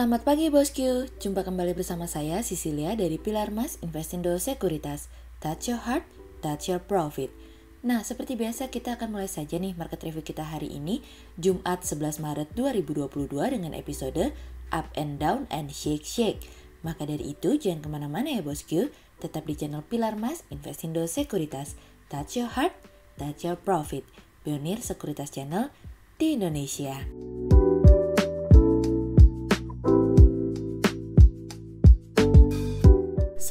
Selamat pagi bosku, jumpa kembali bersama saya Cecilia dari Pilar Mas Investindo Sekuritas. Touch your heart, touch your profit. Nah, seperti biasa kita akan mulai saja nih market review kita hari ini, Jumat 11 Maret 2022 dengan episode Up and Down and Shake Shake. Maka dari itu jangan kemana-mana ya bosku, tetap di channel Pilar Mas Investindo Sekuritas. Touch your heart, touch your profit. Pionir Sekuritas Channel di Indonesia.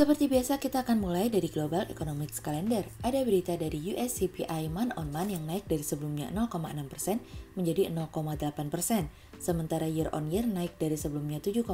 Seperti biasa kita akan mulai dari Global Economics Calendar. Ada berita dari US CPI month on month yang naik dari sebelumnya 0,6% menjadi 0,8%. Sementara year on year naik dari sebelumnya 7,5%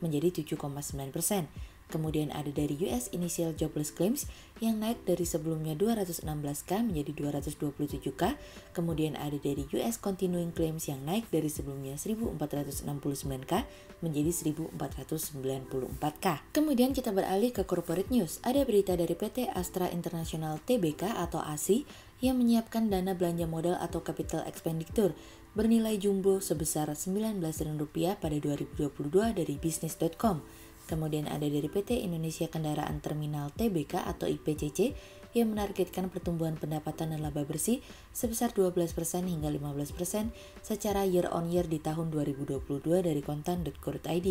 menjadi 7,9%. Kemudian ada dari US Initial Jobless Claims yang naik dari sebelumnya 216K menjadi 227K. Kemudian ada dari US Continuing Claims yang naik dari sebelumnya 1469K menjadi 1494K. Kemudian kita beralih ke corporate news. Ada berita dari PT Astra International Tbk atau ASI yang menyiapkan dana belanja modal atau capital expenditure bernilai jumbo sebesar 19 triliun rupiah pada 2022 dari bisnis.com. Kemudian ada dari PT Indonesia Kendaraan Terminal Tbk atau IPCC yang menargetkan pertumbuhan pendapatan dan laba bersih sebesar 12% hingga 15% secara year on year di tahun 2022 dari kontan.co.id.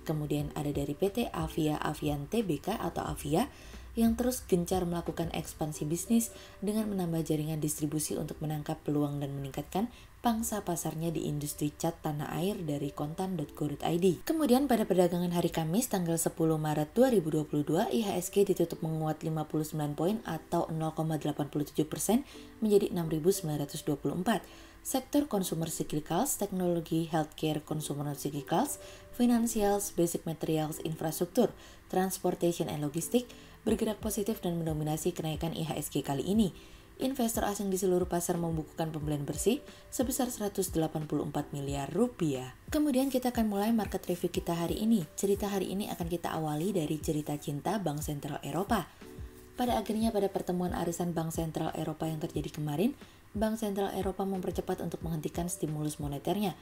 Kemudian ada dari PT Avia Avian Tbk atau Avia yang terus gencar melakukan ekspansi bisnis dengan menambah jaringan distribusi untuk menangkap peluang dan meningkatkan pangsa pasarnya di industri cat tanah air dari kontan.co.id. Kemudian pada perdagangan hari Kamis tanggal 10 Maret 2022, IHSG ditutup menguat 59 poin atau 0,87% menjadi 6.924. Sektor consumer cyclicals, teknologi, healthcare, consumer cyclicals, financials, basic materials, infrastruktur, transportation and logistik bergerak positif dan mendominasi kenaikan IHSG kali ini. Investor asing di seluruh pasar membukukan pembelian bersih sebesar 184 miliar rupiah. Kemudian kita akan mulai market review kita hari ini. Cerita hari ini akan kita awali dari cerita cinta Bank Sentral Eropa. Pada akhirnya pada pertemuan arisan Bank Sentral Eropa yang terjadi kemarin, Bank Sentral Eropa mempercepat untuk menghentikan stimulus moneternya.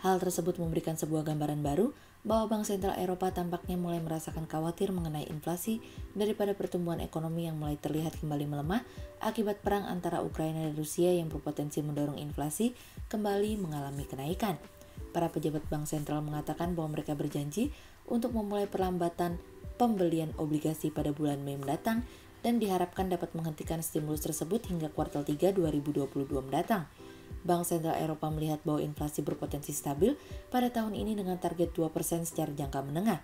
Hal tersebut memberikan sebuah gambaran baru bahwa Bank Sentral Eropa tampaknya mulai merasakan khawatir mengenai inflasi daripada pertumbuhan ekonomi yang mulai terlihat kembali melemah akibat perang antara Ukraina dan Rusia yang berpotensi mendorong inflasi kembali mengalami kenaikan. Para pejabat Bank Sentral mengatakan bahwa mereka berjanji untuk memulai perlambatan pembelian obligasi pada bulan Mei mendatang dan diharapkan dapat menghentikan stimulus tersebut hingga kuartal 3 2022 mendatang. Bank Sentral Eropa melihat bahwa inflasi berpotensi stabil pada tahun ini dengan target 2% secara jangka menengah.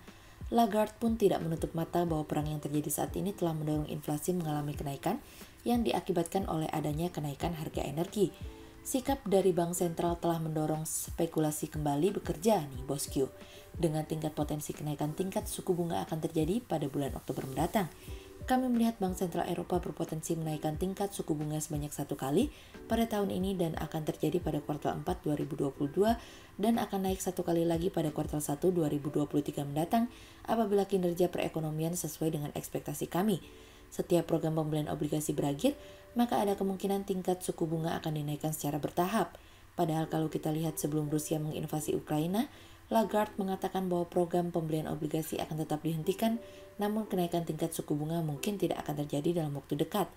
Lagarde pun tidak menutup mata bahwa perang yang terjadi saat ini telah mendorong inflasi mengalami kenaikan yang diakibatkan oleh adanya kenaikan harga energi. Sikap dari Bank Sentral telah mendorong spekulasi kembali bekerja nih bosku. Dengan tingkat potensi kenaikan tingkat suku bunga akan terjadi pada bulan Oktober mendatang. Kami melihat Bank Sentral Eropa berpotensi menaikkan tingkat suku bunga sebanyak 1 kali pada tahun ini dan akan terjadi pada kuartal 4 2022 dan akan naik 1 kali lagi pada kuartal 1 2023 mendatang apabila kinerja perekonomian sesuai dengan ekspektasi kami. Setiap program pembelian obligasi berakhir, maka ada kemungkinan tingkat suku bunga akan dinaikkan secara bertahap. Padahal kalau kita lihat sebelum Rusia menginvasi Ukraina, Lagarde mengatakan bahwa program pembelian obligasi akan tetap dihentikan, namun kenaikan tingkat suku bunga mungkin tidak akan terjadi dalam waktu dekat.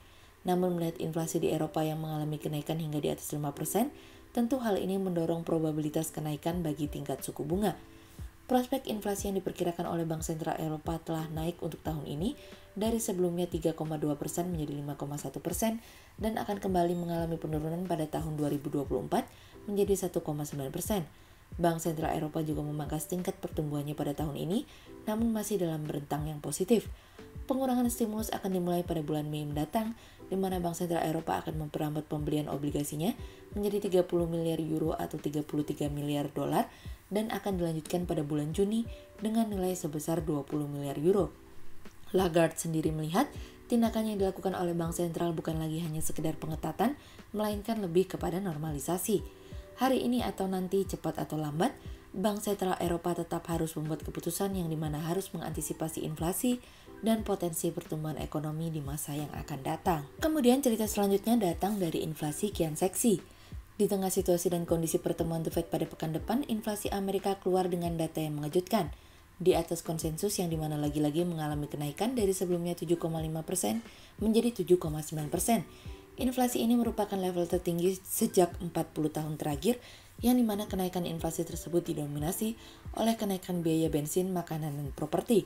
Namun melihat inflasi di Eropa yang mengalami kenaikan hingga di atas 5%, tentu hal ini mendorong probabilitas kenaikan bagi tingkat suku bunga. Prospek inflasi yang diperkirakan oleh Bank Sentral Eropa telah naik untuk tahun ini dari sebelumnya 3,2% menjadi 5,1% dan akan kembali mengalami penurunan pada tahun 2024 menjadi 1,9%. Bank Sentral Eropa juga memangkas tingkat pertumbuhannya pada tahun ini, namun masih dalam rentang yang positif. Pengurangan stimulus akan dimulai pada bulan Mei mendatang, di mana Bank Sentral Eropa akan memperlambat pembelian obligasinya menjadi 30 miliar euro atau 33 miliar dolar dan akan dilanjutkan pada bulan Juni dengan nilai sebesar 20 miliar euro. Lagarde sendiri melihat tindakan yang dilakukan oleh Bank Sentral bukan lagi hanya sekedar pengetatan, melainkan lebih kepada normalisasi. Hari ini atau nanti, cepat atau lambat, Bank Sentral Eropa tetap harus membuat keputusan yang dimana harus mengantisipasi inflasi dan potensi pertumbuhan ekonomi di masa yang akan datang. Kemudian cerita selanjutnya datang dari inflasi kian seksi. Di tengah situasi dan kondisi pertemuan The Fed pada pekan depan, inflasi Amerika keluar dengan data yang mengejutkan. Di atas konsensus yang dimana lagi-lagi mengalami kenaikan dari sebelumnya 7,5% menjadi 7,9%. Inflasi ini merupakan level tertinggi sejak 40 tahun terakhir, yang dimana kenaikan inflasi tersebut didominasi oleh kenaikan biaya bensin, makanan, dan properti.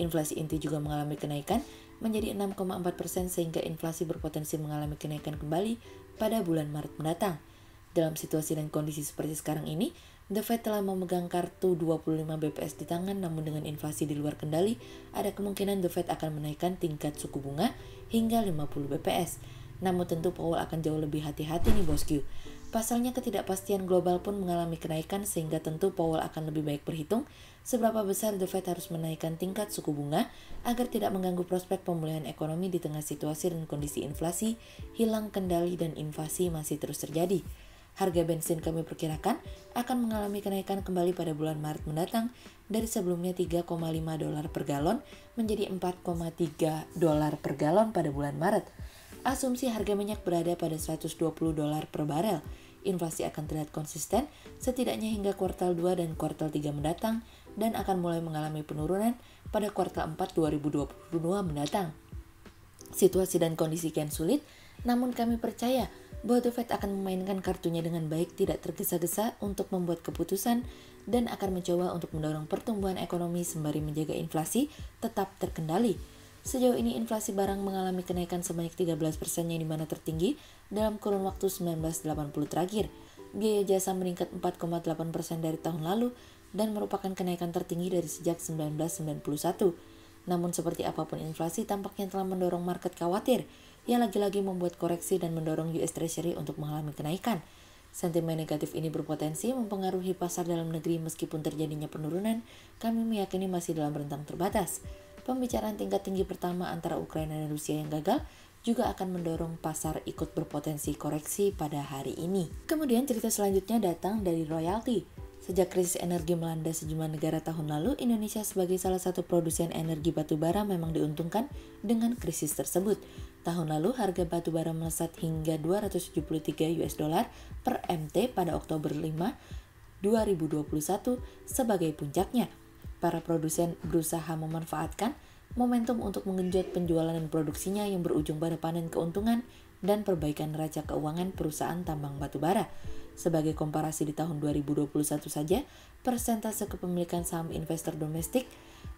Inflasi inti juga mengalami kenaikan menjadi 6,4% sehingga inflasi berpotensi mengalami kenaikan kembali pada bulan Maret mendatang. Dalam situasi dan kondisi seperti sekarang ini, The Fed telah memegang kartu 25 BPS di tangan, namun dengan inflasi di luar kendali, ada kemungkinan The Fed akan menaikkan tingkat suku bunga hingga 50 BPS. Namun tentu Powell akan jauh lebih hati-hati nih bosku. Pasalnya ketidakpastian global pun mengalami kenaikan sehingga tentu Powell akan lebih baik berhitung seberapa besar The Fed harus menaikkan tingkat suku bunga agar tidak mengganggu prospek pemulihan ekonomi di tengah situasi dan kondisi inflasi hilang kendali dan invasi masih terus terjadi. Harga bensin kami perkirakan akan mengalami kenaikan kembali pada bulan Maret mendatang dari sebelumnya $3,5 per galon menjadi $4,3 per galon pada bulan Maret. Asumsi harga minyak berada pada $120 per barel. Inflasi akan terlihat konsisten setidaknya hingga kuartal 2 dan kuartal 3 mendatang dan akan mulai mengalami penurunan pada kuartal 4 2022 mendatang. Situasi dan kondisi kian sulit, namun kami percaya bahwa The Fed akan memainkan kartunya dengan baik, tidak tergesa-gesa untuk membuat keputusan, dan akan mencoba untuk mendorong pertumbuhan ekonomi sembari menjaga inflasi tetap terkendali. Sejauh ini inflasi barang mengalami kenaikan sebanyak 13% yang dimana tertinggi dalam kurun waktu 1980 terakhir. Biaya jasa meningkat 4,8% dari tahun lalu dan merupakan kenaikan tertinggi dari sejak 1991. Namun seperti apapun inflasi tampaknya telah mendorong market khawatir, yang lagi-lagi membuat koreksi dan mendorong US Treasury untuk mengalami kenaikan. Sentimen negatif ini berpotensi mempengaruhi pasar dalam negeri meskipun terjadinya penurunan, kami meyakini masih dalam rentang terbatas. Pembicaraan tingkat tinggi pertama antara Ukraina dan Rusia yang gagal juga akan mendorong pasar ikut berpotensi koreksi pada hari ini. Kemudian cerita selanjutnya datang dari royalti. Sejak krisis energi melanda sejumlah negara tahun lalu, Indonesia sebagai salah satu produsen energi batubara memang diuntungkan dengan krisis tersebut. Tahun lalu harga batubara melesat hingga $273 per MT pada Oktober 5, 2021 sebagai puncaknya. Para produsen berusaha memanfaatkan momentum untuk menggenjot penjualan dan produksinya yang berujung pada panen keuntungan dan perbaikan neraca keuangan perusahaan tambang batubara. Sebagai komparasi di tahun 2021 saja, persentase kepemilikan saham investor domestik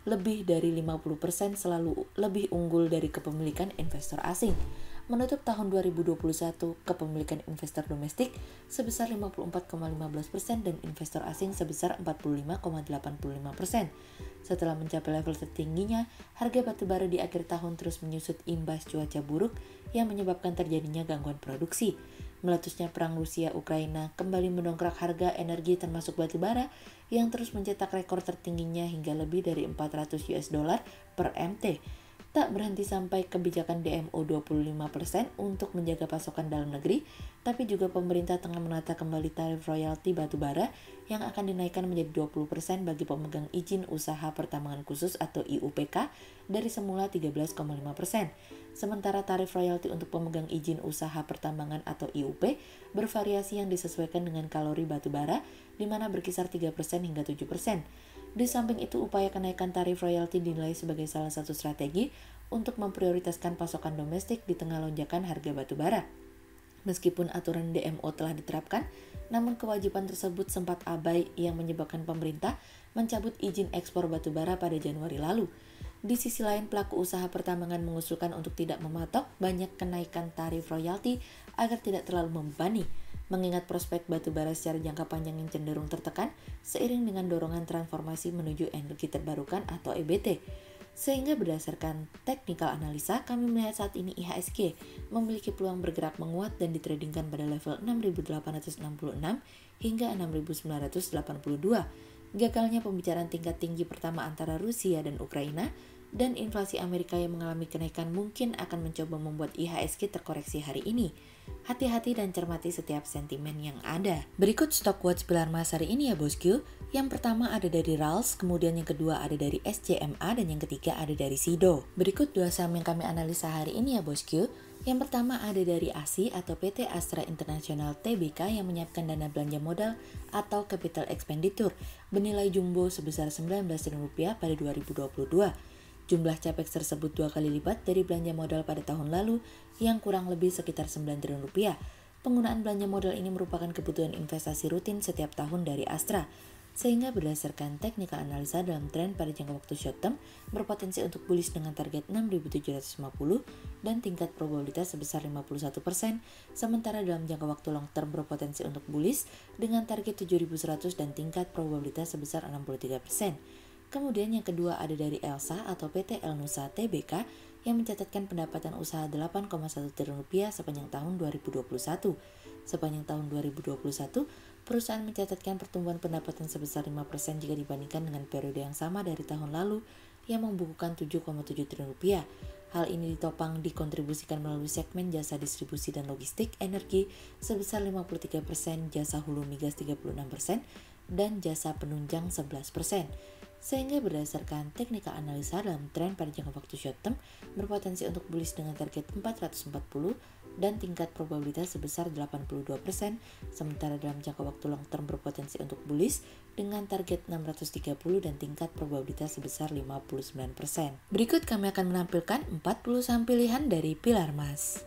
lebih dari 50% selalu lebih unggul dari kepemilikan investor asing. Menutup tahun 2021, kepemilikan investor domestik sebesar 54,15% dan investor asing sebesar 45,85%. Setelah mencapai level tertingginya, harga batubara di akhir tahun terus menyusut imbas cuaca buruk yang menyebabkan terjadinya gangguan produksi. Meletusnya perang Rusia-Ukraina kembali mendongkrak harga energi termasuk batubara yang terus mencetak rekor tertingginya hingga lebih dari $400 per MT. Tak berhenti sampai kebijakan DMO 25% untuk menjaga pasokan dalam negeri, tapi juga pemerintah tengah menata kembali tarif royalti batubara yang akan dinaikkan menjadi 20% bagi pemegang izin usaha pertambangan khusus atau IUPK dari semula 13,5%. Sementara tarif royalti untuk pemegang izin usaha pertambangan atau IUP bervariasi yang disesuaikan dengan kalori batubara, di mana berkisar 3% hingga 7%. Di samping itu, upaya kenaikan tarif royalti dinilai sebagai salah satu strategi untuk memprioritaskan pasokan domestik di tengah lonjakan harga batubara. Meskipun aturan DMO telah diterapkan, namun kewajiban tersebut sempat abai yang menyebabkan pemerintah mencabut izin ekspor batubara pada Januari lalu. Di sisi lain, pelaku usaha pertambangan mengusulkan untuk tidak mematok banyak kenaikan tarif royalti agar tidak terlalu membebani, mengingat prospek batubara secara jangka panjang yang cenderung tertekan seiring dengan dorongan transformasi menuju energi terbarukan atau EBT. Sehingga berdasarkan technical analisa, kami melihat saat ini IHSG memiliki peluang bergerak menguat dan ditradingkan pada level 6.866 hingga 6.982. Gagalnya pembicaraan tingkat tinggi pertama antara Rusia dan Ukraina dan inflasi Amerika yang mengalami kenaikan mungkin akan mencoba membuat IHSG terkoreksi hari ini. Hati-hati dan cermati setiap sentimen yang ada. Berikut stock watch pilar emas hari ini ya bosku. Yang pertama ada dari Rals, kemudian yang kedua ada dari SCMA, dan yang ketiga ada dari Sido. Berikut dua saham yang kami analisa hari ini ya bosku. Yang pertama ada dari ASI atau PT Astra International Tbk yang menyiapkan dana belanja modal atau capital expenditure bernilai jumbo sebesar Rp19 triliun pada 2022. Jumlah capex tersebut 2 kali lipat dari belanja modal pada tahun lalu yang kurang lebih sekitar Rp9 triliun. Penggunaan belanja modal ini merupakan kebutuhan investasi rutin setiap tahun dari Astra, sehingga berdasarkan technical analisa dalam tren pada jangka waktu short term berpotensi untuk bullish dengan target 6.750 dan tingkat probabilitas sebesar 51%, sementara dalam jangka waktu long term berpotensi untuk bullish dengan target 7.100 dan tingkat probabilitas sebesar 63%. Kemudian yang kedua ada dari Elsa atau PT El Nusa Tbk yang mencatatkan pendapatan usaha Rp8,1 triliun sepanjang tahun 2021. Sepanjang tahun 2021, perusahaan mencatatkan pertumbuhan pendapatan sebesar 5% jika dibandingkan dengan periode yang sama dari tahun lalu yang membukukan Rp7,7 triliun. Hal ini ditopang dikontribusikan melalui segmen jasa distribusi dan logistik energi sebesar 53%, jasa hulu migas 36%, dan jasa penunjang 11%. Sehingga berdasarkan teknikal analisa dalam tren pada jangka waktu short term berpotensi untuk bullish dengan target 440 dan tingkat probabilitas sebesar 82%, sementara dalam jangka waktu long term berpotensi untuk bullish dengan target 630 dan tingkat probabilitas sebesar 59%. Berikut kami akan menampilkan 40 saham pilihan dari pilar emas.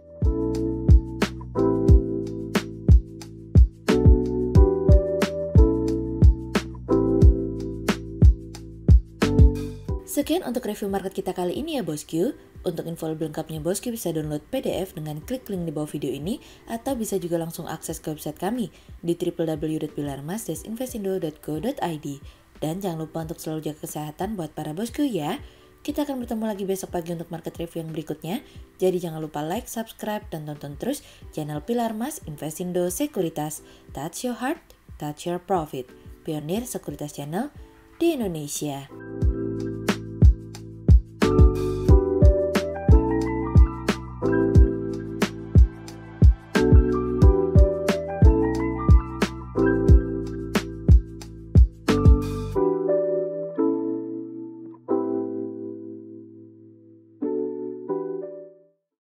Sekian untuk review market kita kali ini ya bosku. Untuk info lebih lengkapnya bosku bisa download PDF dengan klik link di bawah video ini atau bisa juga langsung akses ke website kami di www.pilarmas-investindo.co.id. Dan jangan lupa untuk selalu jaga kesehatan buat para bosku ya. Kita akan bertemu lagi besok pagi untuk market review yang berikutnya. Jadi jangan lupa like, subscribe, dan tonton terus channel Pilar Mas Investindo Sekuritas. Touch your heart, touch your profit. Pionir Sekuritas Channel di Indonesia.